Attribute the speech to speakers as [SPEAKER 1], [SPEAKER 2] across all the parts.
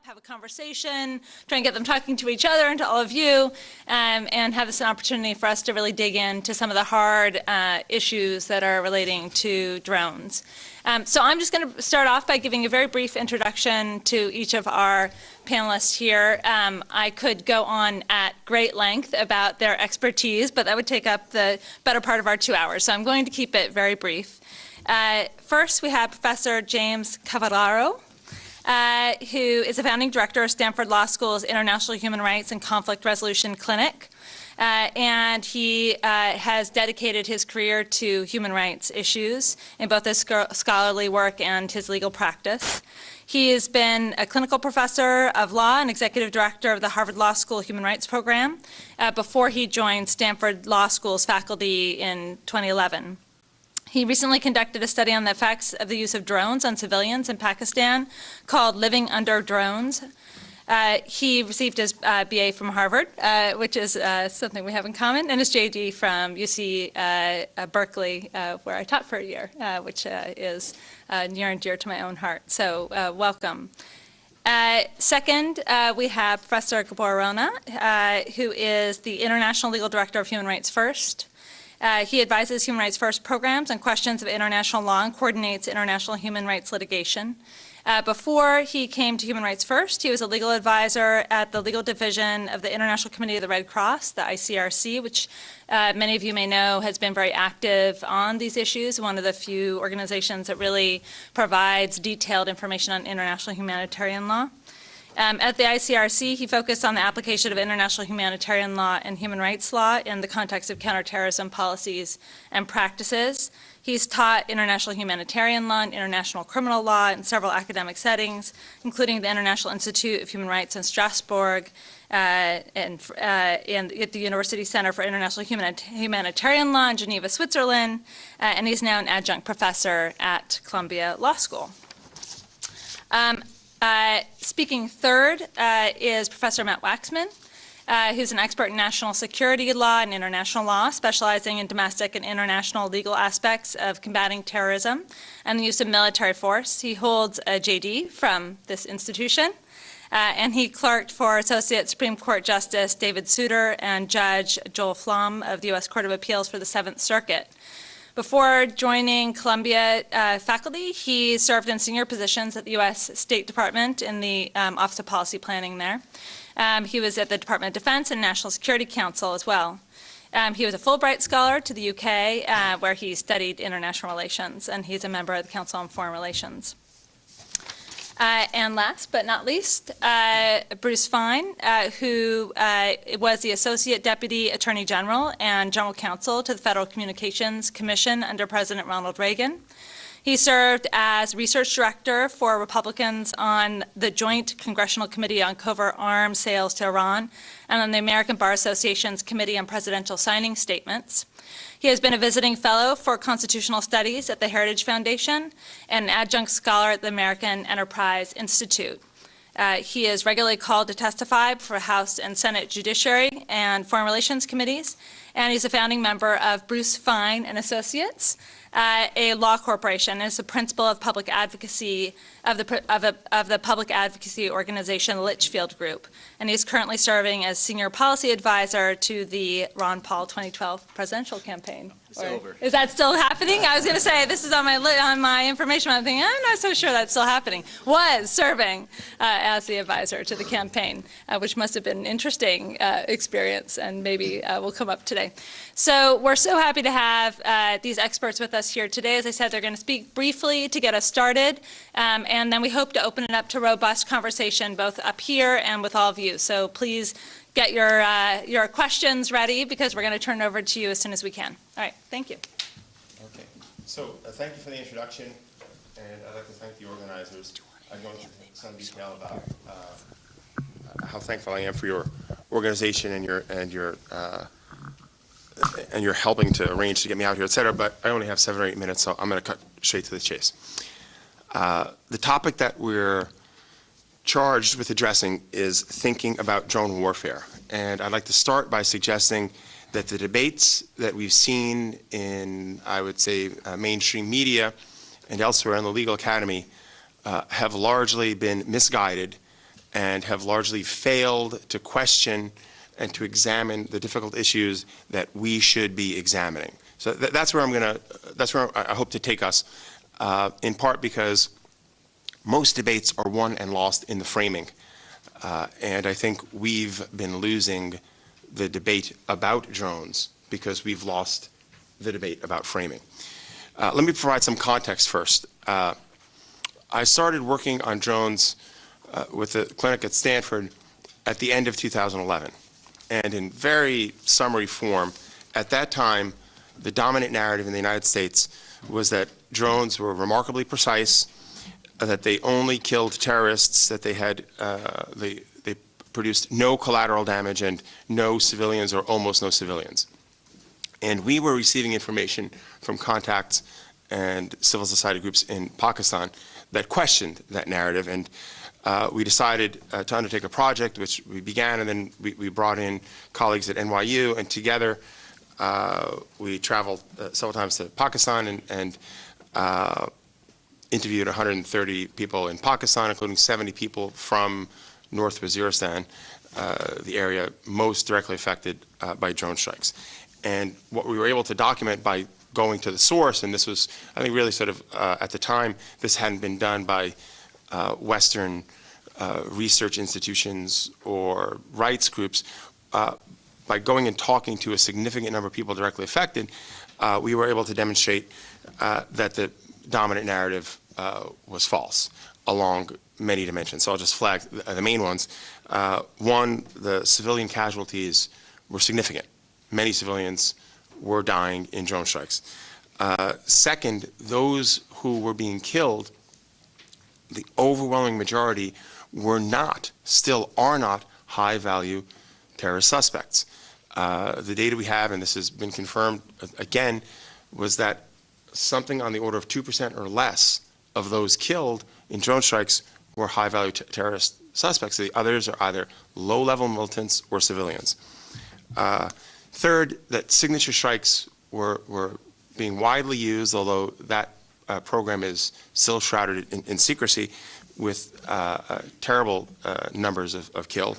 [SPEAKER 1] Have a conversation, try and get them talking to each other and to all of you, and have this an opportunity for us to really dig into some of the hard issues that are relating to drones. So I'm just going to start off by giving a very brief introduction to each of our panelists here. I could go on at great length about their expertise, but that would take up the better part of our 2 hours, so I'm going to keep it very brief. First, we have Professor James Cavallaro, who is a founding director of Stamford Law School's International Human Rights and Conflict Resolution Clinic. And he has dedicated his career to human rights issues in both his scholarly work and his legal practice. He has been a clinical professor of law and executive director of the Harvard Law School Human Rights Program before he joined Stamford Law School's faculty in 2011. He recently conducted a study on the effects of the use of drones on civilians in Pakistan called Living Under Drones. He received his BA from Harvard, which is something we have in common, and his JD from UC Berkeley, where I taught for a year, which is near and dear to my own heart. So welcome. Second, we have Professor Gaborona, who is the International Legal Director of Human Rights First. He advises Human Rights First programs on questions of international law and coordinates international human rights litigation. Before he came to Human Rights First, he was a legal advisor at the legal division of the International Committee of the Red Cross, the ICRC, which many of you may know has been very active on these issues, one of the few organizations that really provides detailed information on international humanitarian law. At the ICRC, he focused on the application of international humanitarian law and human rights law in the context of counterterrorism policies and practices. He's taught international humanitarian law and international criminal law in several academic settings, including the International Institute of Human Rights in Strasbourg and at the University Center for International Humanitarian Law in Geneva, Switzerland, and he's now an adjunct professor at Columbia Law School. Speaking third is Professor Matt Waxman, who's an expert in national security law and international law, specializing in domestic and international legal aspects of combating terrorism and the use of military force. He holds a JD from this institution, and he clerked for Associate Supreme Court Justice David Souter and Judge Joel Flom of the U.S. Court of Appeals for the Seventh Circuit. Before joining Columbia faculty, he served in senior positions at the U.S. State Department in the Office of Policy Planning there. He was at the Department of Defense and National Security Council as well. He was a Fulbright Scholar to the UK, where he studied international relations, and he's a member of the Council on Foreign Relations. And last but not least, Bruce Fein, who was the Associate Deputy Attorney General and General Counsel to the Federal Communications Commission under President Ronald Reagan. He served as Research Director for Republicans on the Joint Congressional Committee on Covert Arms Sales to Iran and on the American Bar Association's Committee on Presidential Signing Statements. He has been a visiting fellow for constitutional studies at the Heritage Foundation and an adjunct scholar at the American Enterprise Institute. He is regularly called to testify for House and Senate Judiciary and Foreign Relations Committees, and he's a founding member of Bruce Fein and Associates, a law corporation, and is the principal of public advocacy of the public advocacy organization Litchfield Group, and he's currently serving as senior policy advisor to the Ron Paul 2012 presidential campaign.
[SPEAKER 2] It's over.
[SPEAKER 1] Is that still happening? I was going to say this is on my information. I'm thinking I'm not so sure that's still happening. Was serving as the advisor to the campaign, which must have been an interesting experience, and maybe will come up today. So we're so happy to have these experts with us here today. As I said, they're going to speak briefly to get us started, and then we hope to open it up to robust conversation both up here and with all of you. So please get your questions ready, because we're going to turn it over to you as soon as we can. All right, thank you.
[SPEAKER 2] Okay, so thank you for the introduction, and I'd like to thank the organizers. I'm going into some detail about how thankful I am for your organization and your helping to arrange to get me out here, et cetera, but I only have 7 or 8 minutes, so I'm going to cut straight to the chase. The topic that we're charged with addressing is thinking about drone warfare. And I'd like to start by suggesting that the debates that we've seen in, I would say, mainstream media and elsewhere in the legal academy have largely been misguided and have largely failed to question and to examine the difficult issues that we should be examining. So that's where I hope to take us, in part because most debates are won and lost in the framing. And I think we've been losing the debate about drones because we've lost the debate about framing. Let me provide some context first. I started working on drones with the clinic at Stanford at the end of 2011. And in very summary form, at that time, the dominant narrative in the United States was that drones were remarkably precise, that they only killed terrorists, that they had they produced no collateral damage and no civilians or almost no civilians. And we were receiving information from contacts and civil society groups in Pakistan that questioned that narrative. And we decided to undertake a project, which we began, and then we brought in colleagues at NYU, and together we traveled several times to Pakistan and interviewed 130 people in Pakistan, including 70 people from North Waziristan, the area most directly affected by drone strikes. And what we were able to document by going to the source, and this was, I think, really sort of, at the time, this hadn't been done by Western research institutions or rights groups, by going and talking to a significant number of people directly affected, we were able to demonstrate that the dominant narrative was false along many dimensions. So I'll just flag the main ones. One, the civilian casualties were significant. Many civilians were dying in drone strikes. Second, those who were being killed, the overwhelming majority were not, still are not, high-value terrorist suspects. The data we have, and this has been confirmed again, was that something on the order of 2% or less of those killed in drone strikes were high-value terrorist suspects. The others are either low-level militants or civilians. Third, that signature strikes were being widely used, although that program is still shrouded in secrecy, with terrible numbers of killed.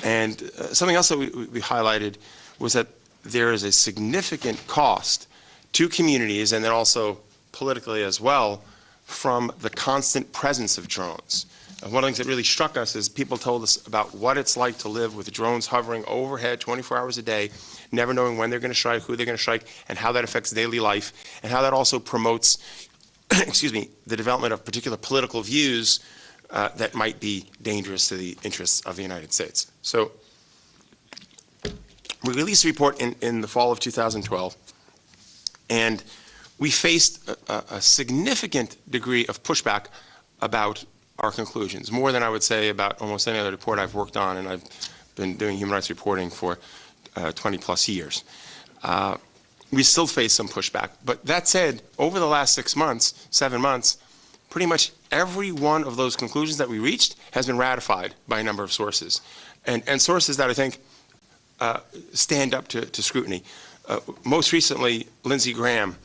[SPEAKER 2] And something else that we highlighted was that there is a significant cost to communities, and then also politically as well, from the constant presence of drones. And one of the things that really struck us is people told us about what it's like to live with drones hovering overhead 24 hours a day, never knowing when they're going to strike, who they're going to strike, and how that affects daily life, and how that also promotes excuse me, the development of particular political views that might be dangerous to the interests of the United States. So we released a report in the fall of 2012, and we faced a significant degree of pushback about our conclusions, more than I would say about almost any other report I've worked on, and I've been doing human rights reporting for 20 plus years. We still face some pushback, but that said, over the last 6 months, 7 months, pretty much every one of those conclusions that we reached has been ratified by a number of sources, and sources that I think stand up to scrutiny. Most recently, Lindsey Graham,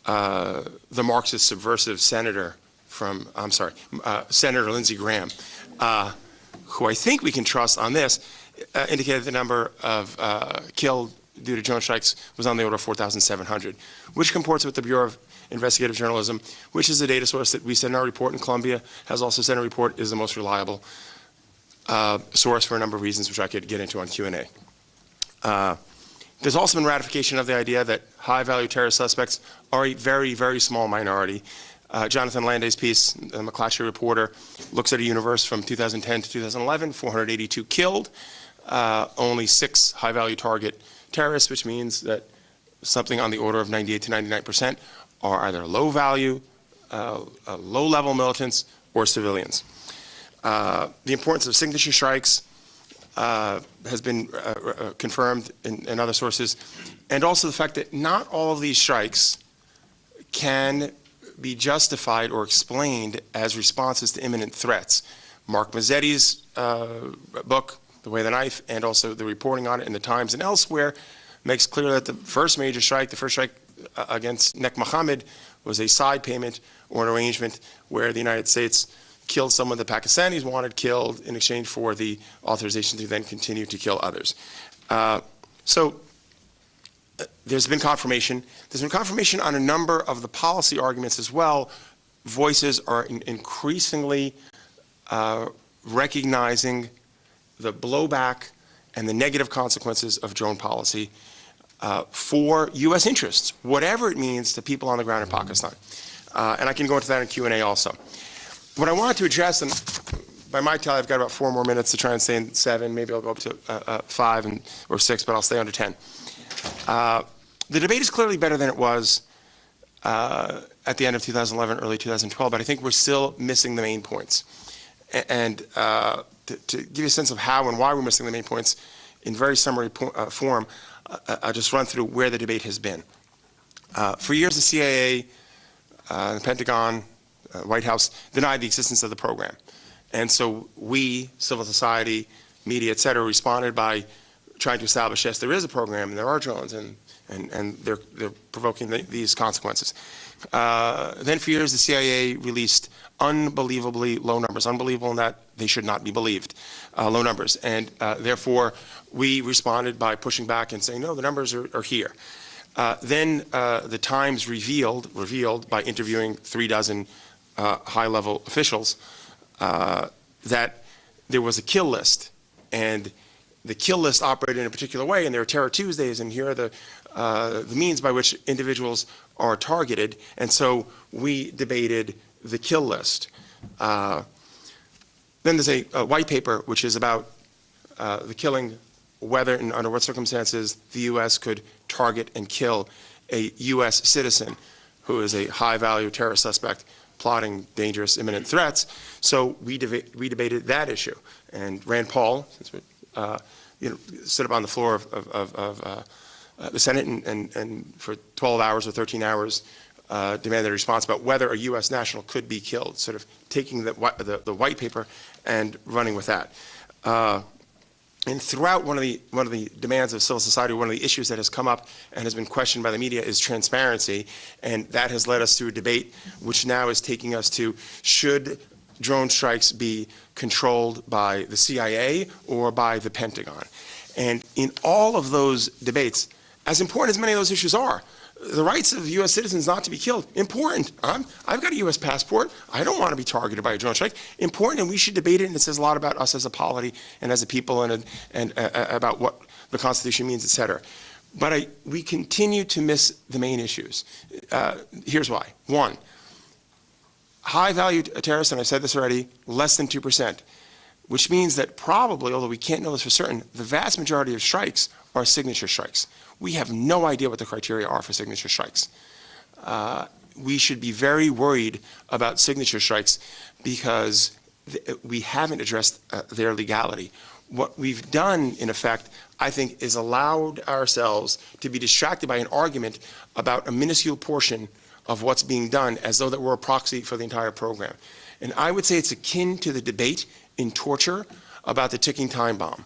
[SPEAKER 2] the Marxist subversive senator from, Senator Lindsey Graham, who I think we can trust on this, indicated the number of killed due to drone strikes was on the order of 4,700, which comports with the Bureau of Investigative Journalism, which is a data source that we said in our report, and Columbia has also said in a report is the most reliable source for a number of reasons, which I could get into on Q&A. There's also been ratification of the idea that high-value terrorist suspects are a very, very small minority. Jonathan Landay's piece, the McClatchy Reporter, looks at a universe from 2010 to 2011, 482 killed, only 6 high-value target terrorists, which means that something on the order of 98 to 99% are either low-value, low-level militants or civilians. The importance of signature strikes has been confirmed in other sources, and also the fact that not all of these strikes can be justified or explained as responses to imminent threats. Mark Mazzetti's book, The Way of the Knife, and also the reporting on it in the Times and elsewhere, makes clear that the first major strike, the first strike against Nek Mohammed, was a side payment or an arrangement where the United States killed someone the Pakistanis wanted killed in exchange for the authorization to then continue to kill others. There's been confirmation. There's been confirmation on a number of the policy arguments as well. Voices are increasingly recognizing the blowback and the negative consequences of drone policy for U.S. interests, whatever it means to people on the ground in Pakistan. And I can go into that in Q&A also. What I wanted to address, and by my tally, I've got about 4 more minutes to try and stay in 7. Maybe I'll go up to 5 or 6, but I'll stay under 10. The debate is clearly better than it was at the end of 2011, early 2012, but I think we're still missing the main points. And to give you a sense of how and why we're missing the main points, in very summary form, I'll just run through where the debate has been. For years, the CIA, the Pentagon, White House denied the existence of the program. And so we, civil society, media, et cetera, responded by trying to establish, yes, there is a program and there are drones and they're provoking these consequences. Then for years, the CIA released unbelievably low numbers, unbelievable in that they should not be believed, low numbers. And therefore, we responded by pushing back and saying, no, the numbers are here. Then the Times revealed by interviewing 36 high-level officials that there was a kill list, and the kill list operated in a particular way, and there are Terror Tuesdays, and here are the means by which individuals are targeted, and so we debated the kill list. Then there's a white paper which is about the killing, whether and under what circumstances the U.S. could target and kill a U.S. citizen who is a high-value terrorist suspect plotting dangerous imminent threats. So we debated that issue. And Rand Paul, since we, stood up on the floor of the Senate and for 12 hours or 13 hours demanded a response about whether a U.S. national could be killed, sort of taking the white paper and running with that. And throughout one of the demands of civil society, one of the issues that has come up and has been questioned by the media is transparency, and that has led us to a debate which now is taking us to, should drone strikes be controlled by the CIA or by the Pentagon? And in all of those debates, as important as many of those issues are, the rights of U.S. citizens not to be killed, important. I've got a U.S. passport. I don't want to be targeted by a drone strike. Important, and we should debate it, and it says a lot about us as a polity and as a people and about what the Constitution means, et cetera. But we continue to miss the main issues. Here's why. 1, high-value terrorists, and I've said this already, less than 2%, which means that probably, although we can't know this for certain, the vast majority of strikes are signature strikes. We have no idea what the criteria are for signature strikes. We should be very worried about signature strikes because we haven't addressed their legality. What we've done, in effect, I think, is allowed ourselves to be distracted by an argument about a minuscule portion of what's being done as though that we're a proxy for the entire program. And I would say it's akin to the debate in torture about the ticking time bomb.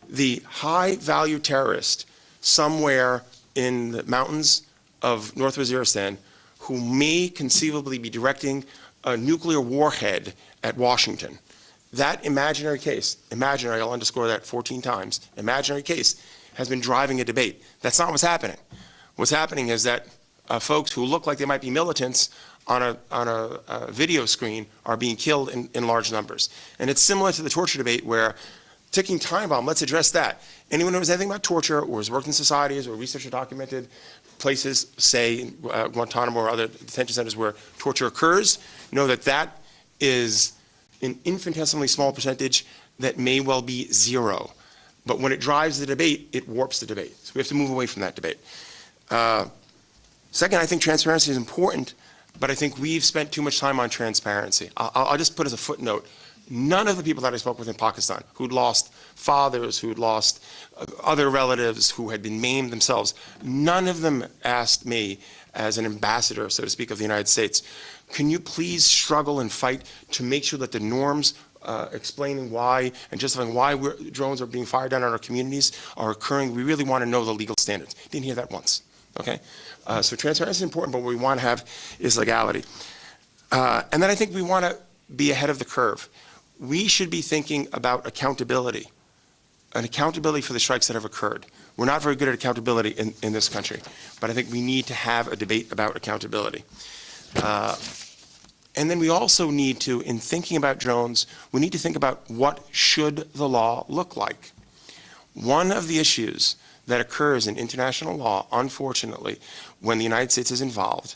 [SPEAKER 2] The high-value terrorist somewhere in the mountains of North Waziristan who may conceivably be directing a nuclear warhead at Washington. That imaginary case, imaginary, I'll underscore that 14 times, imaginary case has been driving a debate. That's not what's happening. What's happening is that folks who look like they might be militants on a video screen are being killed in large numbers. And it's similar to the torture debate where ticking time bomb, let's address that. Anyone who knows anything about torture or has worked in societies or researched or documented places, say Guantanamo or other detention centers where torture occurs, know that that is an infinitesimally small percentage that may well be 0. But when it drives the debate, it warps the debate. So we have to move away from that debate. Second, I think transparency is important, but I think we've spent too much time on transparency. I'll just put as a footnote, none of the people that I spoke with in Pakistan who'd lost fathers, who'd lost other relatives, who had been maimed themselves, none of them asked me as an ambassador, so to speak, of the United States, can you please struggle and fight to make sure that the norms explaining why and justifying why drones are being fired down on our communities are occurring? We really want to know the legal standards. Didn't hear that once. okay? So transparency is important, but what we want to have is legality. And then I think we want to be ahead of the curve. We should be thinking about accountability, an accountability for the strikes that have occurred. We're not very good at accountability in this country, but I think we need to have a debate about accountability. And then we also need to, in thinking about drones, we need to think about what should the law look like. One of the issues that occurs in international law, unfortunately, when the United States is involved,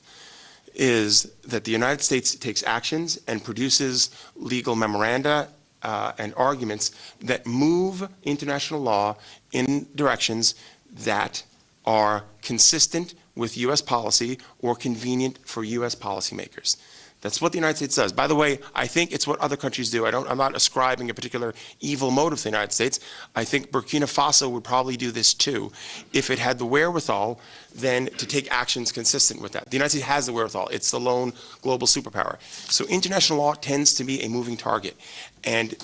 [SPEAKER 2] is that the United States takes actions and produces legal memoranda and arguments that move international law in directions that are consistent with U.S. policy or convenient for U.S. policymakers. That's what the United States does. By the way, I think it's what other countries do. I'm not ascribing a particular evil motive to the United States. I think Burkina Faso would probably do this too if it had the wherewithal then to take actions consistent with that. The United States has the wherewithal. It's the lone global superpower. So international law tends to be a moving target. And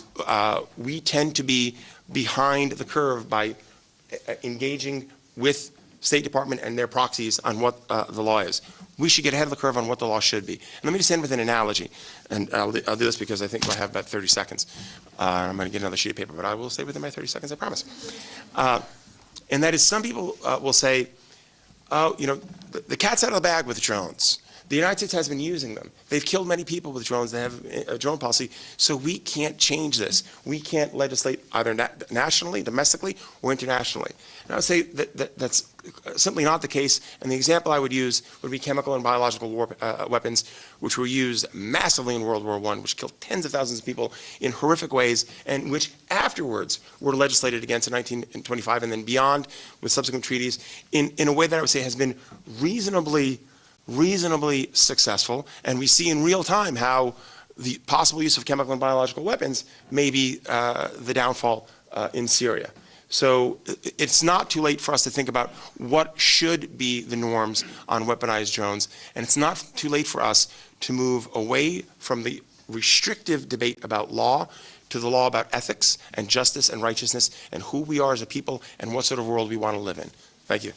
[SPEAKER 2] we tend to be behind the curve by engaging with State Department and their proxies on what the law is. We should get ahead of the curve on what the law should be. And let me just end with an analogy. And I'll do this because I think I have about 30 seconds. I'm going to get another sheet of paper, but I will stay within my 30 seconds, I promise. And that is, some people will say, oh, you know, the cat's out of the bag with drones. The United States has been using them. They've killed many people with drones. They have a drone policy. So we can't change this. We can't legislate either nationally, domestically, or internationally. And I would say that that's simply not the case. And the example I would use would be chemical and biological weapons, which were used massively in World War I, which killed tens of thousands of people in horrific ways, and which afterwards were legislated against in 1925 and then beyond with subsequent treaties in a way that I would say has been reasonably successful, and we see in real time how the possible use of chemical and biological weapons may be the downfall in Syria. So it's not too late for us to think about what should be the norms on weaponized drones, and it's not too late for us to move away from the restrictive debate about law to the law about ethics and justice and righteousness and who we are as a people and what sort of world we want to live in. Thank you.